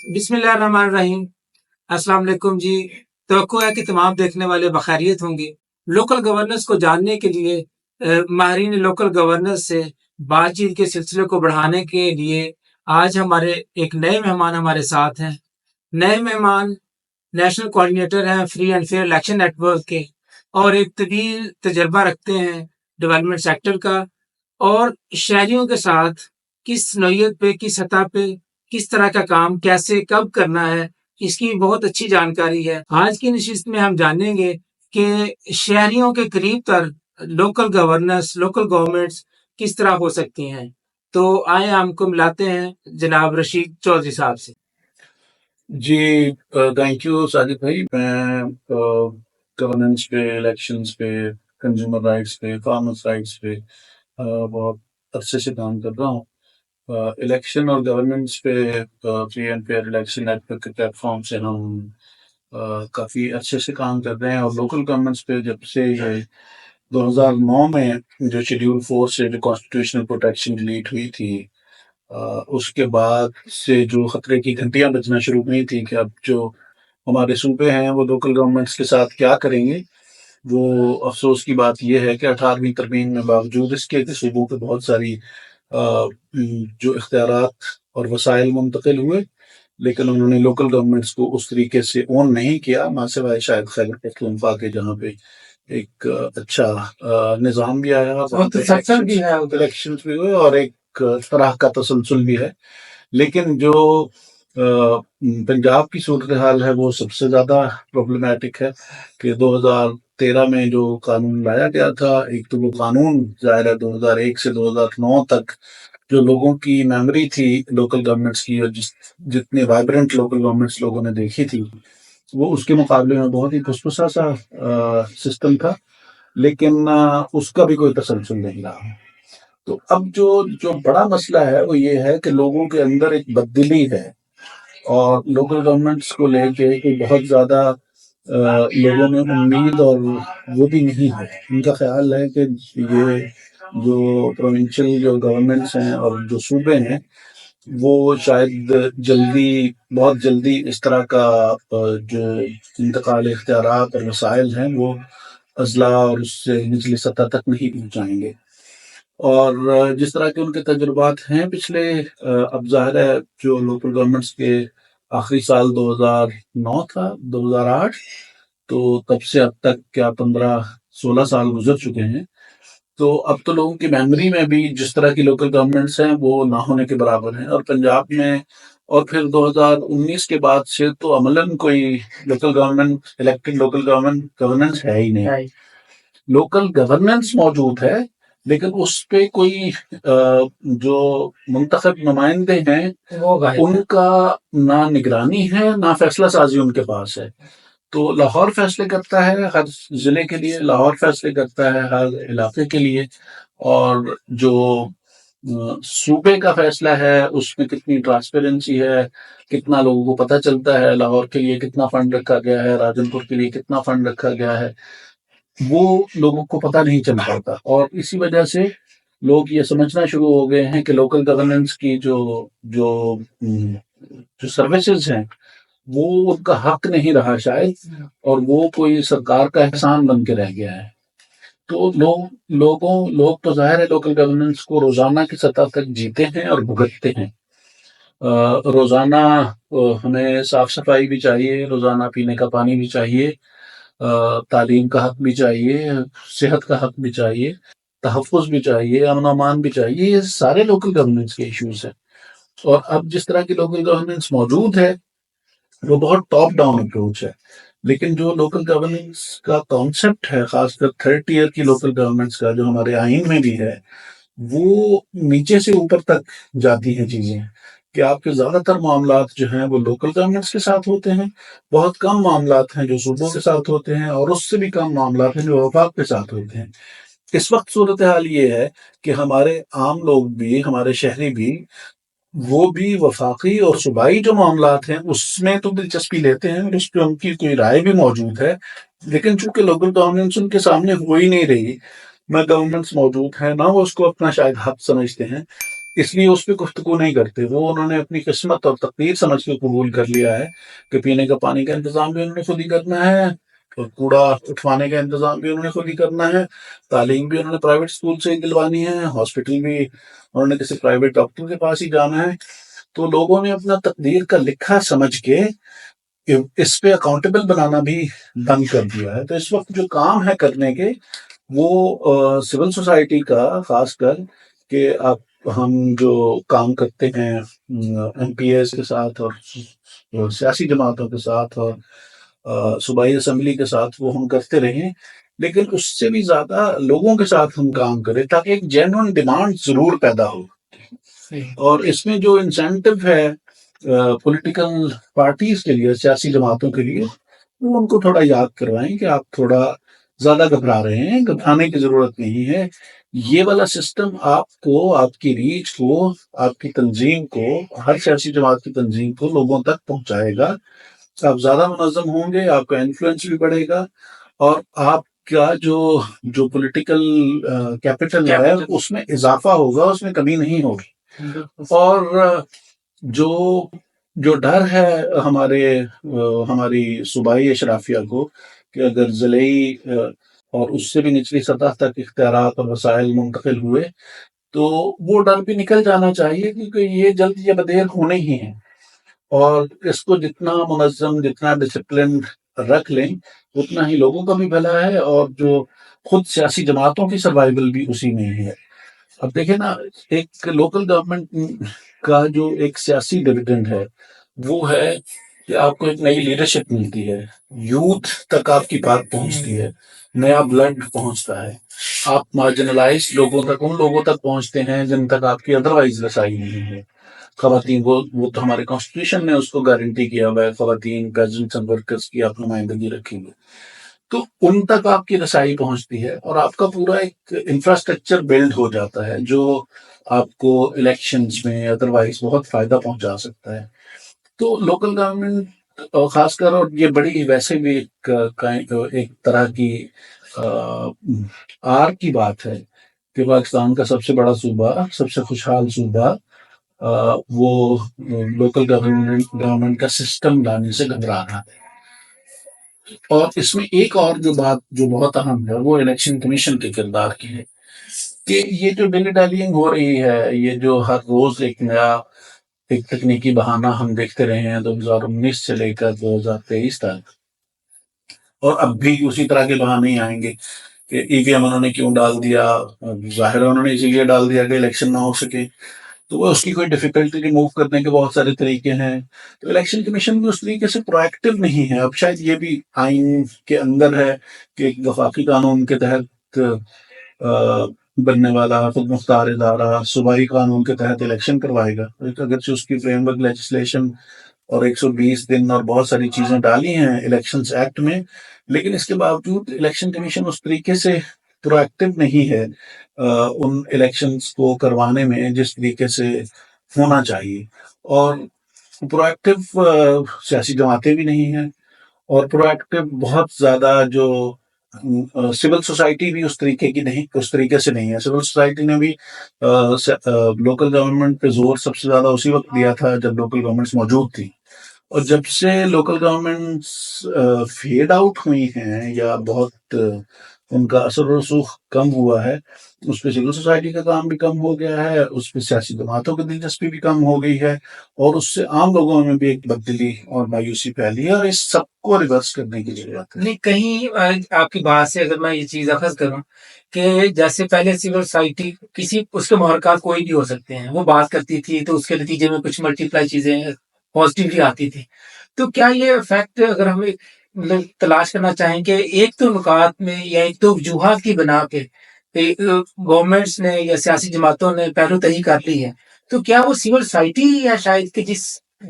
بسم اللہ الرحمن الرحیم۔ السلام علیکم جی۔ توقع ہے کہ تمام دیکھنے والے بخیریت ہوں گے۔ لوکل گورننس کو جاننے کے لیے ماہرین لوکل گورننس سے بات چیت کے سلسلے کو بڑھانے کے لیے آج ہمارے ایک نئے مہمان ہمارے ساتھ ہیں۔ نئے مہمان نیشنل کوآرڈینیٹر ہیں free and fair election network کے، اور ایک طویل تجربہ رکھتے ہیں ڈیولپمنٹ سیکٹر کا، اور شہریوں کے ساتھ کس نوعیت پہ، کس سطح پہ، کس طرح کا کام کیسے کب کرنا ہے، اس کی بہت اچھی جانکاری ہے۔ آج کی نشست میں ہم جانیں گے کہ شہریوں کے قریب تر لوکل گورننس، لوکل گورنمنٹس کس طرح ہو سکتی ہیں۔ تو آئیں ہم کو ملاتے ہیں جناب رشید چودھری صاحب سے۔ جی تھینک یو ساجد بھائی۔ میں گورننس پہ، الیکشنز پہ، کنزیومر رائٹس پہ، فارمرس رائٹس پہ بہت عرصے سے کام کر رہا ہوں۔ الیکشن اور گورننس پہ free and fair election network کے پلیٹ فارم سے ہم کافی عرصے سے کام کر رہے ہیں، اور لوکل گورنمنٹس پہ جب سے یہ 2009 میں جو شیڈیول 4 سے جو کانسٹیٹیوشنل پروٹیکشن ڈیلیٹ ہوئی تھی، اس کے بعد سے جو خطرے کی گھنٹیاں بجنا شروع ہوئی تھی کہ اب جو ہمارے صوبے ہیں وہ لوکل گورنمنٹس کے ساتھ کیا کریں گے، وہ افسوس کی بات یہ ہے کہ 18ویں ترمیم میں باوجود اس کے کہ صوبوں پہ بہت ساری جو اختیارات اور وسائل منتقل ہوئے، لیکن انہوں نے لوکل گورنمنٹس کو اس طریقے سے اون نہیں کیا، ماں سوائے شاید خیبر پختونخوا کے، جہاں پہ ایک اچھا نظام بھی آیا، الیکشن بھی ہوئے اور ایک طرح کا تسلسل بھی ہے۔ لیکن جو پنجاب کی صورتحال ہے وہ سب سے زیادہ پرابلمیٹک ہے کہ 2013 میں جو قانون لایا گیا تھا، ایک تو وہ قانون ظاہر ہے 2001 سے 2009 تک جو لوگوں کی میموری تھی لوکل گورنمنٹس کی، اور جتنے وائبرنٹ لوکل گورنمنٹس لوگوں نے دیکھی تھی، وہ اس کے مقابلے میں بہت ہی پسپسا سا سسٹم تھا، لیکن اس کا بھی کوئی تسلسل نہیں رہا۔ تو اب جو بڑا مسئلہ ہے وہ یہ ہے کہ لوگوں کے اندر ایک بددلی ہے، اور لوکل گورنمنٹس کو لے کے بہت زیادہ لوگوں میں امید اور وہ بھی نہیں ہے۔ ان کا خیال ہے کہ یہ جو پروونشل جو گورنمنٹس ہیں اور جو صوبے ہیں وہ شاید بہت جلدی اس طرح کا جو انتقال اختیارات اور وسائل ہیں وہ اضلاع اور اس سے نچلی سطح تک نہیں پہنچائیں گے، اور جس طرح کے ان کے تجربات ہیں پچھلے اب ظاہر ہے جو لوکل گورنمنٹس کے آخری سال 2009 تھا، 2008، تو تب سے اب تک کیا 15-16 سال گزر چکے ہیں، تو اب تو لوگوں کی میموری میں بھی جس طرح کی لوکل گورنمنٹس ہیں وہ نہ ہونے کے برابر ہیں، اور پنجاب میں اور پھر 2019 کے بعد سے تو عملاً کوئی local government elected local governance ہے ہی نہیں۔ لوکل گورننس موجود ہے، لیکن اس پہ کوئی جو منتخب نمائندے ہیں ان کا نہ نگرانی ہے نہ فیصلہ سازی ان کے پاس ہے۔ تو لاہور فیصلے کرتا ہے ہر ضلع کے لیے، لاہور فیصلے کرتا ہے ہر علاقے کے لیے، اور جو صوبے کا فیصلہ ہے اس میں کتنی ٹرانسپیرنسی ہے، کتنا لوگوں کو پتہ چلتا ہے لاہور کے لیے کتنا فنڈ رکھا گیا ہے، راجن پور کے لیے کتنا فنڈ رکھا گیا ہے، وہ لوگوں کو پتہ نہیں چل پاتا، اور اسی وجہ سے لوگ یہ سمجھنا شروع ہو گئے ہیں کہ لوکل گورننس کی جو سروسز ہیں وہ ان کا حق نہیں رہا شاید، اور وہ کوئی سرکار کا احسان بن کے رہ گیا ہے۔ تو لوگ تو ظاہر ہے لوکل گورننس کو روزانہ کی سطح تک جیتے ہیں اور بھگتتے ہیں۔ روزانہ ہمیں صاف صفائی بھی چاہیے، روزانہ پینے کا پانی بھی چاہیے، تعلیم کا حق بھی چاہیے، صحت کا حق بھی چاہیے، تحفظ بھی چاہیے، امن و امان بھی چاہیے، یہ سارے لوکل گورننس کے ایشوز ہیں۔ اور اب جس طرح کی لوکل گورننس موجود ہے وہ بہت ٹاپ ڈاؤن اپروچ ہے، لیکن جو لوکل گورننس کا کانسیپٹ ہے، خاص کر تھرڈ ٹیئر کی لوکل گورنمنٹس کا جو ہمارے آئین میں بھی ہے، وہ نیچے سے اوپر تک جاتی ہیں چیزیں، کہ آپ کے زیادہ تر معاملات جو ہیں وہ لوکل گورنمنٹس کے ساتھ ہوتے ہیں، بہت کم معاملات ہیں جو صوبوں کے ساتھ ہوتے ہیں، اور اس سے بھی کم معاملات ہیں جو وفاق کے ساتھ ہوتے ہیں۔ اس وقت صورتحال یہ ہے کہ ہمارے عام لوگ بھی، ہمارے شہری بھی، وہ بھی وفاقی اور صوبائی جو معاملات ہیں اس میں تو دلچسپی لیتے ہیں، اور اس پہ ان کی کوئی رائے بھی موجود ہے، لیکن چونکہ لوکل گورننس ان کے سامنے ہو ہی نہیں رہی، نہ گورنمنٹس موجود ہیں، نہ وہ اس کو اپنا شاید حق سمجھتے ہیں، اس لیے اس پہ گفتگو نہیں کرتے. وہ انہوں نے اپنی قسمت اور تقدیر سمجھ کے قبول کر لیا ہے کہ پینے کا پانی کا انتظام بھی انہوں نے خود ہی کرنا ہے اور کوڑا اٹھوانے کا انتظام بھی انہوں نے خود ہی کرنا ہے. تعلیم بھی انہوں نے پرائیویٹ اسکول سے ہی دلوانی ہے. ہاسپٹل بھی انہوں نے کسی پرائیویٹ ڈاکٹر کے پاس ہی جانا ہے. تو لوگوں نے اپنا تقدیر کا لکھا سمجھ کے اس پہ اکاؤنٹیبل بنانا بھی بند کر دیا ہے. تو اس وقت جو کام ہے کرنے کے وہ سول سوسائٹی کا خاص کر کہ ہم جو کام کرتے ہیں ایم پی ایس کے ساتھ اور سیاسی جماعتوں کے ساتھ اور صوبائی اسمبلی کے ساتھ وہ ہم کرتے رہیں، لیکن اس سے بھی زیادہ لوگوں کے ساتھ ہم کام کریں تاکہ ایک جینوئن ڈیمانڈ ضرور پیدا ہو. اور اس میں جو انسینٹو ہے پولیٹیکل پارٹیز کے لیے، سیاسی جماعتوں کے لیے، وہ ان کو تھوڑا یاد کروائیں کہ آپ تھوڑا زیادہ گھبرا رہے ہیں. گھبرانے کی ضرورت نہیں ہے. یہ والا سسٹم آپ کو، آپ کی ریچ کو، آپ کی تنظیم کو، ہر سیاسی جماعت کی تنظیم کو لوگوں تک پہنچائے گا. آپ زیادہ منظم ہوں گے، آپ کا انفلوئنس بھی بڑھے گا اور آپ کا جو پولیٹیکل کیپٹل ہے اس میں اضافہ ہوگا، اس میں کمی نہیں ہوگی. اور جو ڈر ہے ہماری صوبائی اشرافیہ کو کہ اگر ضلعی اور اس سے بھی نچلی سطح تک اختیارات اور وسائل منتقل ہوئے تو وہ ڈر بھی نکل جانا چاہیے، کیونکہ یہ جلد یا بدیر ہونے ہی ہیں. اور اس کو جتنا منظم، جتنا ڈسپلن رکھ لیں اتنا ہی لوگوں کا بھی بھلا ہے اور جو خود سیاسی جماعتوں کی سروائیول بھی اسی میں ہی ہے. اب دیکھیں نا، ایک لوکل گورنمنٹ کا جو ایک سیاسی ڈویڈنڈ ہے وہ ہے کہ آپ کو ایک نئی لیڈرشپ ملتی ہے، یوتھ تک آپ کی بات پہنچتی ہے، نیا بلڈ پہنچتا ہے. آپ مارجنلائز لوگوں تک، ان لوگوں تک پہنچتے ہیں جن تک آپ کی ادروائز رسائی نہیں ہے. خواتین، وہ تو ہمارے کانسٹیٹیوشن نے اس کو گارنٹی کیا ہوا ہے، خواتین، پیجنٹس اینڈ ورکرز کی آپ نمائندگی رکھیں گے تو ان تک آپ کی رسائی پہنچتی ہے اور آپ کا پورا ایک انفراسٹرکچر بلڈ ہو جاتا ہے جو آپ کو الیکشنز میں ادروائز بہت فائدہ پہنچا سکتا ہے. تو لوکل گورنمنٹ خاص کر، اور یہ بڑی ویسے بھی ایک طرح کی آر کی بات ہے کہ پاکستان کا سب سے بڑا صوبہ، سب سے خوشحال صوبہ، وہ لوکل گورنمنٹ کا سسٹم لانے سے گھبرا رہا ہے. اور اس میں ایک اور جو بات جو بہت اہم ہے وہ الیکشن کمیشن کے کردار کی ہے کہ یہ جو ڈیلی ڈیلنگ ہو رہی ہے، یہ جو ہر روز ایک نیا ایک تکنیکی بہانہ ہم دیکھتے رہے ہیں 2019 سے لے کر 2023 تک، اور اب بھی اسی طرح کے بہانے ہی آئیں گے کہ ای وی ایم انہوں نے کیوں ڈال دیا. ظاہر ہے انہوں نے اسی لیے ڈال دیا کہ الیکشن نہ ہو سکے، تو وہ اس کی کوئی ڈیفیکلٹی ریموو کرنے کے بہت سارے طریقے ہیں. تو الیکشن کمیشن بھی اس طریقے سے پرو ایکٹیو نہیں ہے. اب شاید یہ بھی آئین کے اندر ہے کہ ایک وفاقی قانون کے تحت بننے والا خود مختار ادارہ صوبائی قانون کے تحت الیکشن کروائے گا. اگرچہ اس کی فریم ورک لیجسلیشن اور 120 دن اور بہت ساری چیزیں ڈالی ہیں الیکشنز ایکٹ میں، لیکن اس کے باوجود الیکشن کمیشن اس طریقے سے پرو ایکٹیو نہیں ہے ان الیکشنز کو کروانے میں جس طریقے سے ہونا چاہیے. اور پرو ایکٹیو سیاسی جماعتیں بھی نہیں ہیں، اور پرو ایکٹیو بہت زیادہ جو سول سوسائٹی بھی اس طریقے کی نہیں، اس طریقے سے نہیں ہے. سول سوسائٹی نے بھی لوکل گورنمنٹ پہ زور سب سے زیادہ اسی وقت دیا تھا جب لوکل گورنمنٹس موجود تھی، اور جب سے لوکل گورنمنٹس فیڈ آؤٹ ہوئی ہیں یا بہت ان کا اثر و رسوخ کم ہوا ہے، اس پہ سول سوسائٹی کا کام بھی کم ہو گیا ہے، اس پہ سیاسی جماعتوں کی دلچسپی بھی کم ہو گئی ہے، اور اس سے عام لوگوں میں بھی ایک تبدیلی اور مایوسی پھیلی ہے، اور اس سب کو ریورس کرنے کی ضرورت ہے. نہیں، کہیں آپ کی بات سے اگر میں یہ چیز اخذ کروں کہ جیسے پہلے سول سوسائٹی کسی اس کے محرکات کوئی بھی ہو سکتے ہیں، وہ بات کرتی تھی تو اس کے نتیجے میں کچھ ملٹیپلائی چیزیں پازیٹیولی آتی تھی. تو کیا یہ فیکٹ اگر ہم تلاش کرنا چاہیں کہ ایک تو نکات میں یا ایک تو وجوہات کی بنا پہ گورنمنٹس نے یا سیاسی جماعتوں نے پہلو تہی کر لی ہے، تو کیا وہ سول سوسائٹی یا شاید کہ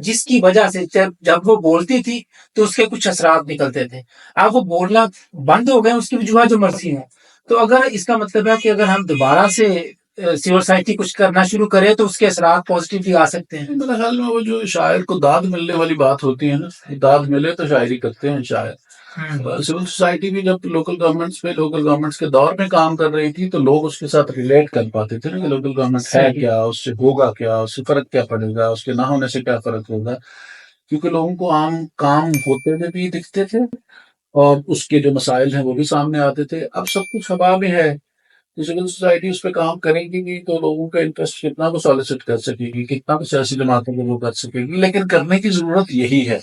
جس کی وجہ سے جب وہ بولتی تھی تو اس کے کچھ اثرات نکلتے تھے، اب وہ بولنا بند ہو گئے، اس کی وجوہات جو مرضی ہیں. تو اگر اس کا مطلب ہے کہ اگر ہم دوبارہ سے سول سوسائٹی کچھ کرنا شروع کرے تو اس کے اثرات پازیٹیولی آ سکتے ہیں. میرے خیال میں وہ جو شاعر کو داد ملنے والی بات ہوتی ہے نا، داد ملے تو شاعری کرتے ہیں شاعر. سول سوسائٹی بھی جب لوکل گورنمنٹس کے دور میں کام کر رہی تھی تو لوگ اس کے ساتھ ریلیٹ کر پاتے تھے نا کہ لوکل گورنمنٹ ہے صحیح کیا، اس سے ہوگا کیا، اس سے فرق کیا پڑے گا، اس کے نہ ہونے سے کیا فرق ہوگا، کیونکہ لوگوں کو عام کام ہوتے ہوئے بھی دکھتے تھے اور اس کے جو مسائل ہیں وہ بھی سامنے آتے تھے۔ اب سب کچھ ہوا میں ہے، تو سول سوسائٹی اس پہ کام کرے گی بھی تو لوگوں کا انٹرسٹ کتنا کو سالیسٹ کر سکے گی، کتنا کو سیاسی جماعتوں کو وہ کر سکے گی، لیکن کرنے کی ضرورت یہی ہے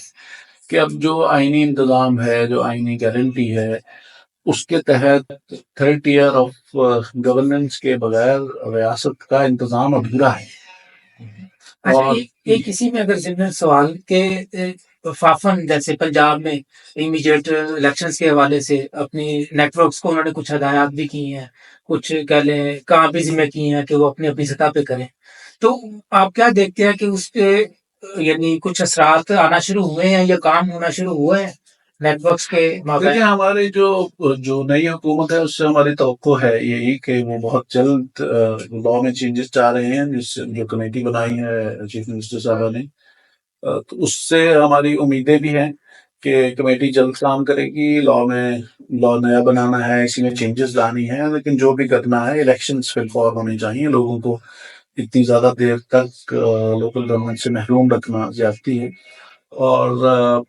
کہ اب جو آئینی انتظام ہے، جو آئینی گارنٹی ہے، اس کے تحت تھرڈ ٹیئر آف گورننس کے بغیر ریاست کا انتظام ادھورا ہے۔ اچھا، اور ایک اسی میں اگر ضمن سوال کہ فافن جیسے پنجاب میں امیڈیٹ الیکشنز کے حوالے سے اپنی نیٹ ورکس کو انہوں نے کچھ ہدایات بھی کی ہیں، کچھ کہہ لیں کام بھی ذمہ کی ہیں کہ وہ اپنی اپنی سطح پہ کریں، تو آپ کیا دیکھتے ہیں کہ اس پہ یعنی کچھ اثرات آنا شروع ہوئے ہیں یا کام ہونا شروع ہوئے ہیں نیٹ ورکس کے مابین؟ دیکھیں، ہماری جو نئی حکومت ہے اس سے ہماری توقع ہے یہی کہ وہ بہت جلد لا میں چینجز چاہ رہے ہیں، جس جو کمیٹی بنائی ہے چیف منسٹر صاحبہ نے، تو اس سے ہماری امیدیں بھی ہیں کہ کمیٹی جلد کام کرے گی، لا نیا بنانا ہے، اسی میں چینجز لانی ہے، لیکن جو بھی کرنا ہے الیکشنز فل ہونے چاہیے۔ لوگوں کو اتنی زیادہ دیر تک لوکل گورنمنٹ سے محروم رکھنا زیادتی ہے، اور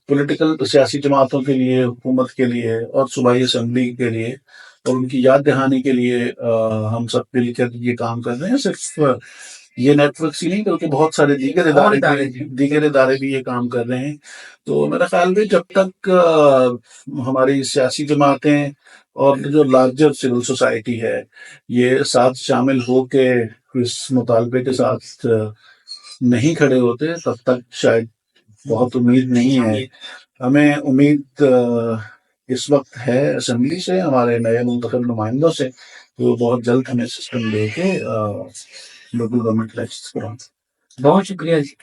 پولیٹیکل سیاسی جماعتوں کے لیے، حکومت کے لیے اور صوبائی اسمبلی کے لیے اور ان کی یاد دہانی کے لیے ہم سب مل کر یہ کام کر رہے ہیں۔ صرف یہ نیٹ ورکس ہی نہیں بلکہ بہت سارے دیگر ادارے بھی یہ کام کر رہے ہیں۔ تو میرا خیال ہے جب تک ہماری سیاسی جماعتیں اور جو لارجر سول سوسائٹی ہے یہ ساتھ شامل ہو کے اس مطالبے کے ساتھ نہیں کھڑے ہوتے، تب تک شاید بہت امید نہیں ہے۔ ہمیں امید اس وقت ہے اسمبلی سے، ہمارے نئے منتخب نمائندوں سے، وہ بہت جلد ہمیں سسٹم دے کے لوکل گورنمنٹ الیکشن کرائیں۔ بہت شکریہ جی۔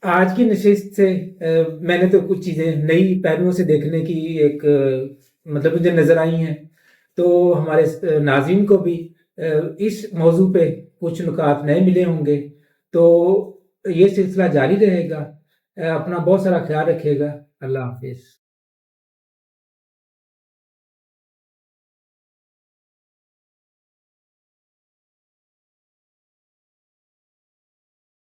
آج کی نشست سے میں نے تو کچھ چیزیں نئی پہلوؤں سے دیکھنے کی ایک مطلب مجھے نظر آئی ہیں، تو ہمارے ناظرین کو بھی اس موضوع پہ کچھ نکات نئے ملے ہوں گے، تو یہ سلسلہ جاری رہے گا۔ اپنا بہت سارا خیال رکھیے گا۔ اللہ حافظ۔